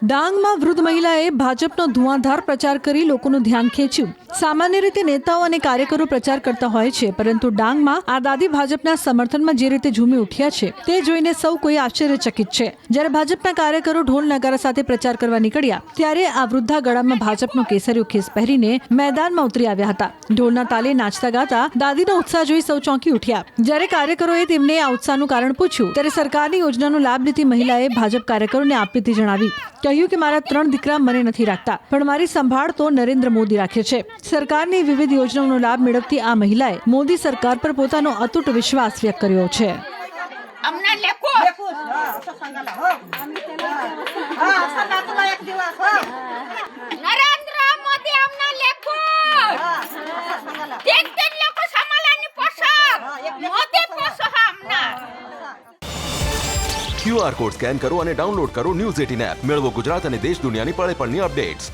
ડાંગમાં વૃદ્ધ મહિલાએ ભાજપનો ધુઆંધાર પ્રચાર કરી લોકોનું ધ્યાન ખેંચ્યું। સામાન્ય રીતે નેતાઓ અને કાર્યકરો પ્રચાર કરતા હોય છે, પરંતુ ડાંગમાં આ દાદી ભાજપના સમર્થનમાં જે રીતે ઝૂમી ઉઠ્યા છે તે જોઈને સૌ કોઈ આશ્ચર્યચકિત છે। જ્યારે ભાજપના કાર્યકરો ઢોલ નગારા સાથે પ્રચાર કરવા નીકળ્યા ત્યારે આ વૃદ્ધા ગળામાં ભાજપનો કેસરીયો ખેસ પહેરીને મેદાનમાં ઉતરી આવ્યા હતા। ઢોલના તાલે નાચતા ગાતા દાદીનો ઉત્સાહ જોઈ સૌ ચોંકી ઉઠ્યા। જ્યારે કાર્યકરોએ તેમને આ ઉત્સાહનું કારણ પૂછ્યું ત્યારે સરકારની યોજનાનો લાભ લેતી મહિલાએ ભાજપ કાર્યકરોને આપવીતી જણાવી। કહ્યું કે મારા 3 દીકરા મને નથી રાખતા, પણ મારી સંભાળ તો નરેન્દ્ર મોદી રાખે છે। સરકારની વિવિધ યોજનાઓનો લાભ મેળવતી આ મહિલાએ મોદી સરકાર પર પોતાનો અતૂટ વિશ્વાસ વ્યક્ત કર્યો છે। QR કોડ સ્કેન કરો અને ડાઉનલોડ કરો ન્યૂઝ 18 એપ। મેળવો ગુજરાત અને દેશ દુનિયાની પળે પળની અપડેટ્સ।